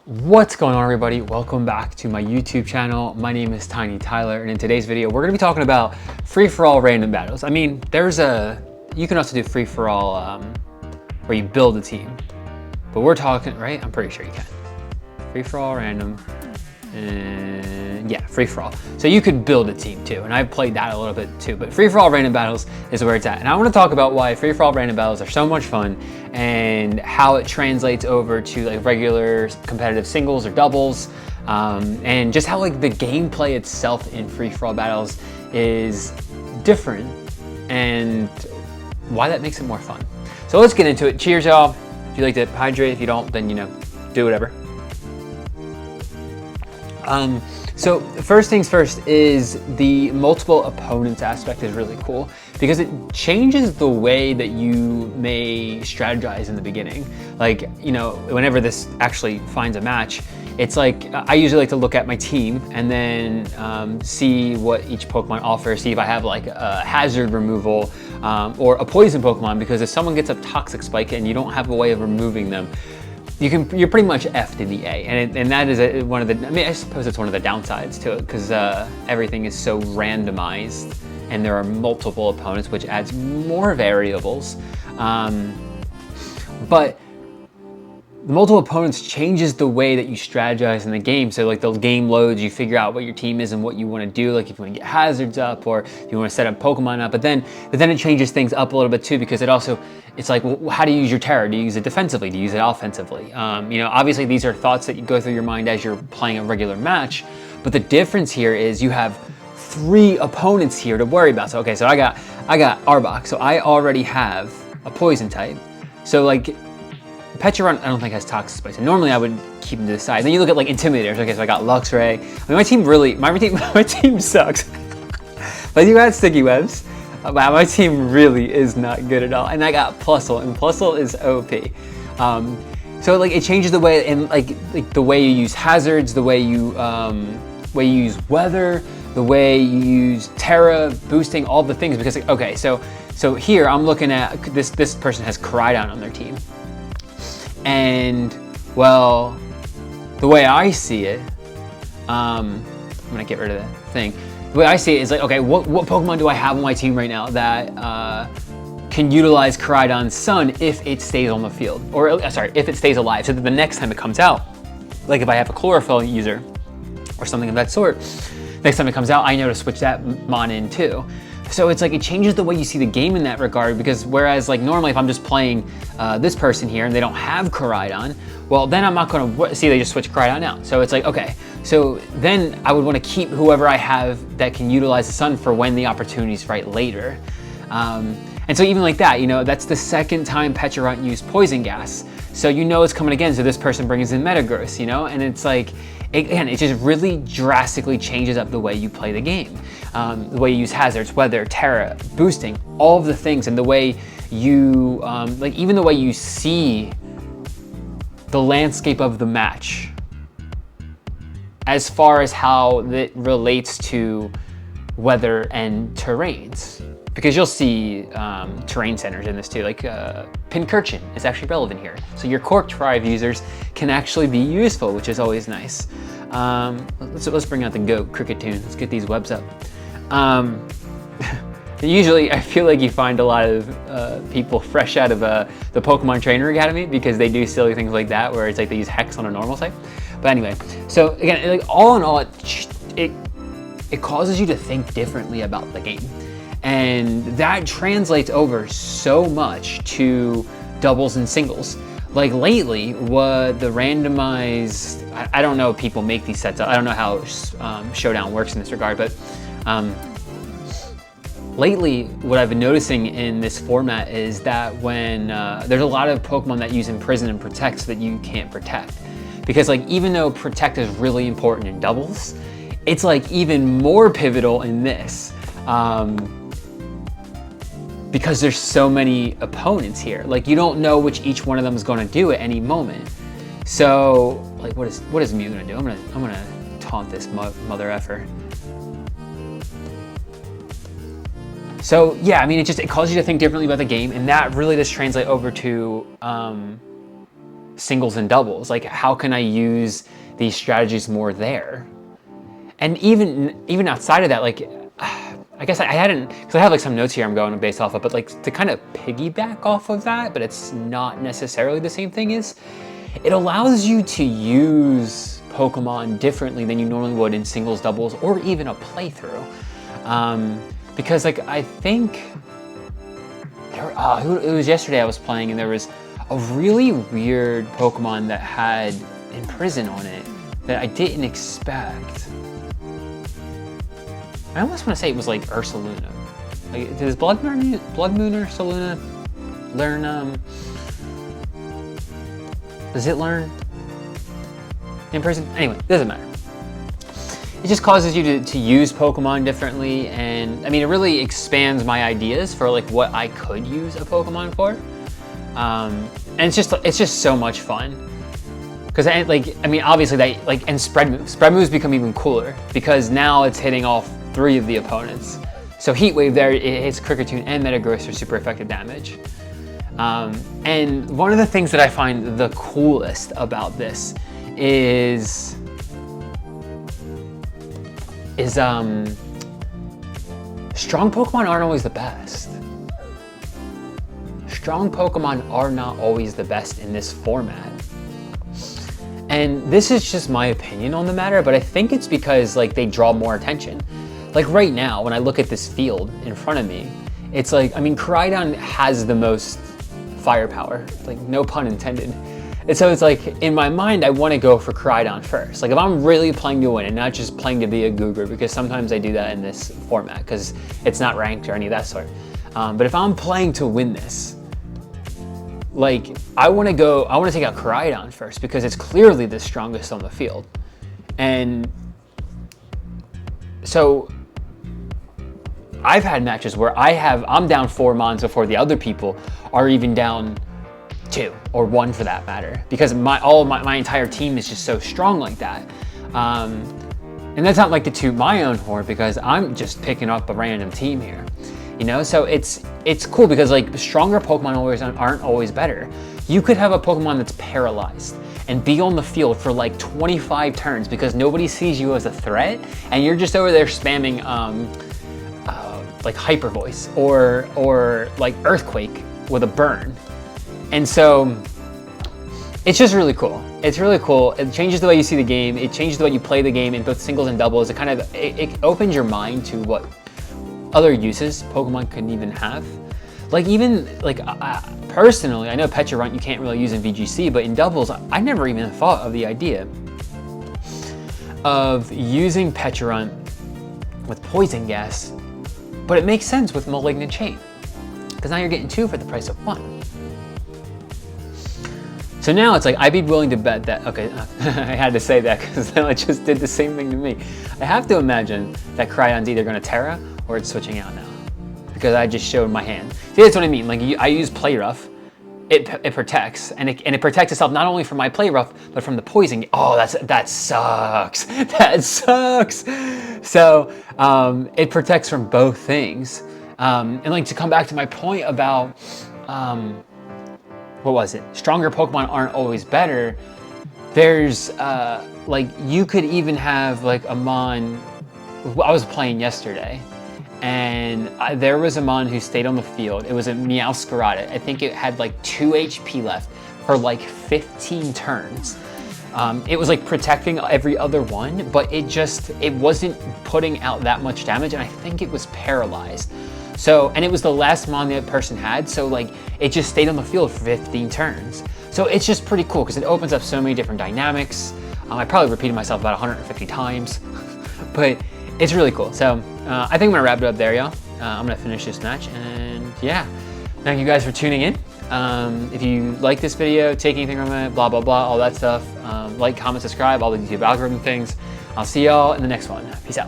What's going on, everybody? Welcome back to my YouTube channel. My name is Tiny Tyler, and in today's video we're going to be talking about free-for-all random battles. I mean, you can also do free-for-all where you build a team, but we're talking, right? I'm pretty sure you can. Free-for-all random, and yeah, free-for-all. So you could build a team too, and I've played that a little bit too, but free-for-all random battles is where it's at. And I want to talk about why free-for-all random battles are so much fun and how it translates over to like regular competitive singles or doubles, and just how like the gameplay itself in free-for-all battles is different and why that makes it more fun. So let's get into it. Cheers, y'all. If you like to hydrate, if you don't, then do whatever. So first things first is the multiple opponents aspect is really cool because it changes the way that you may strategize in the beginning. Like, whenever this actually finds a match, it's like, I usually like to look at my team and then see what each Pokemon offers, see if I have like a hazard removal or a poison Pokemon, because if someone gets a Toxic Spike and you don't have a way of removing them, you're pretty much F'd in the A, and that is one of the, I suppose it's one of the downsides to it, because everything is so randomized and there are multiple opponents, which adds more variables. But the multiple opponents changes the way that you strategize in the game. So like the game loads, you figure out what your team is and what you want to do, like if you want to get hazards up or if you want to set up Pokemon up, but then it changes things up a little bit too, because it's like, well, how do you use your Terra? Do you use it defensively? Do you use it offensively? Obviously these are thoughts that you go through your mind as you're playing a regular match, but the difference here is you have 3 opponents here to worry about. So okay, so I got Arbok, so I already have a poison type. So like Pecharunt, I don't think has Toxic Spikes, and normally I would keep him to the side. Then you look at like Intimidators. Okay, so I got Luxray. I mean, my team sucks. But you got Sticky Webs. My team really is not good at all. And I got Plusle, and Plusle is OP. So like it changes the way, and like the way you use hazards, the way you use weather, the way you use Terra, boosting, all the things. Because okay, so here I'm looking at this person has Koraidon on their team. And well, the way I see it, I'm gonna get rid of that thing. The way I see it is like, okay, what Pokemon do I have on my team right now that can utilize Koraidon's Sun if it stays on the field, or sorry, if it stays alive, so that the next time it comes out, like if I have a Chlorophyll user or something of that sort, next time it comes out, I know to switch that Mon in too. So it's like it changes the way you see the game in that regard, because whereas like normally if I'm just playing this person here and they don't have Koraidon, well then I'm not going to see they just switch Koraidon out. So it's like, okay, so then I would want to keep whoever I have that can utilize the Sun for when the opportunity's right later. And so even like that, that's the second time Pecharunt used Poison Gas. So it's coming again, so this person brings in Metagross, and it's like, it just really drastically changes up the way you play the game. The way you use hazards, weather, Terra, boosting, all of the things, and the way you, even the way you see the landscape of the match as far as how it relates to weather and terrains. Because you'll see terrain centers in this too, like Pincurchin is actually relevant here. So your Cork Tribe users can actually be useful, which is always nice. Let's bring out the GOAT Cricketune. Let's get these webs up. Usually I feel like you find a lot of people fresh out of the Pokemon Trainer Academy, because they do silly things like that, where it's like they use Hex on a normal type. But anyway, so again, like all in all, it causes you to think differently about the game. And that translates over so much to doubles and singles. Like lately, what the randomized, I don't know if people make these sets up. I don't know how Showdown works in this regard, but lately, what I've been noticing in this format is that when there's a lot of Pokemon that use Imprison and Protect so that you can't protect. Because like, even though Protect is really important in doubles, it's like even more pivotal in this. Because there's so many opponents here. Like you don't know which each one of them is going to do at any moment. So like, what is Mew going to do? I'm gonna taunt this mother effer. So yeah, I mean, it causes you to think differently about the game, and that really does translate over to singles and doubles. Like, how can I use these strategies more there? And even outside of that, like, I guess I hadn't, because I have like some notes here I'm going based off of, but like to kind of piggyback off of that, but it's not necessarily the same thing, is it allows you to use Pokemon differently than you normally would in singles, doubles, or even a playthrough. Because like, I think, it was yesterday I was playing and there was a really weird Pokemon that had Imprison on it that I didn't expect. I almost want to say it was like Ursaluna. Like, does Blood Moon Ursaluna learn, does it learn Imprison? Anyway, doesn't matter. It just causes you to use Pokemon differently, and I mean, it really expands my ideas for like what I could use a Pokemon for. And it's just so much fun. Because obviously that, like, and spread moves become even cooler because now it's hitting all 3 of the opponents. So Heat Wave there, it hits Kricketune and Metagross for super effective damage. And one of the things that I find the coolest about this is strong Pokemon aren't always the best. Strong Pokemon are not always the best in this format. And this is just my opinion on the matter, but I think it's because like they draw more attention. Like right now, when I look at this field in front of me, it's like, I mean, Koraidon has the most firepower, like no pun intended. And so it's like, in my mind, I want to go for Koraidon first. Like if I'm really playing to win and not just playing to be a Goober, because sometimes I do that in this format because it's not ranked or any of that sort. But if I'm playing to win this, like I want to take out Koraidon first because it's clearly the strongest on the field. And so I've had matches where I'm down 4 mons before the other people are even down 2 or 1 for that matter, because my entire team is just so strong like that. And that's not like to toot my own horn because I'm just picking up a random team here, you know? So it's cool because like stronger Pokemon aren't always better. You could have a Pokemon that's paralyzed and be on the field for like 25 turns because nobody sees you as a threat and you're just over there spamming like Hyper Voice or like Earthquake with a burn. And so it's just really cool. It's really cool. It changes the way you see the game. It changes the way you play the game in both singles and doubles. It opens your mind to what other uses Pokemon could even have. Like even like personally, I know Pecharunt you can't really use in VGC, but in doubles, I never even thought of the idea of using Pecharunt with Poison Gas, but it makes sense with Malignant Chain because now you're getting 2 for the price of 1. So now it's like, I'd be willing to bet that, okay, I had to say that because then it just did the same thing to me. I have to imagine that Crayon's either going to Terra or it's switching out now because I just showed my hand. See, that's what I mean. Like I use Play Rough, it protects, and it protects itself not only from my Play Rough, but from the poison. Oh, that sucks. That sucks. So it protects from both things. And like to come back to my point about, what was it? Stronger Pokemon aren't always better. There's like you could even have like a Mon. I was playing yesterday, and there was a Mon who stayed on the field. It was a Meowscarada. I think it had like 2 HP left for like 15 turns. It was like protecting every other one, but it wasn't putting out that much damage, and I think it was paralyzed. So, and it was the last Mon that person had, so like it just stayed on the field for 15 turns. So it's just pretty cool because it opens up so many different dynamics. I probably repeated myself about 150 times, but it's really cool. So I think I'm gonna wrap it up there, y'all. I'm gonna finish this match, and yeah, thank you guys for tuning in. If you like this video, take anything from it, blah, blah, blah, all that stuff, like, comment, subscribe, all the YouTube algorithm things. I'll see y'all in the next one. Peace out.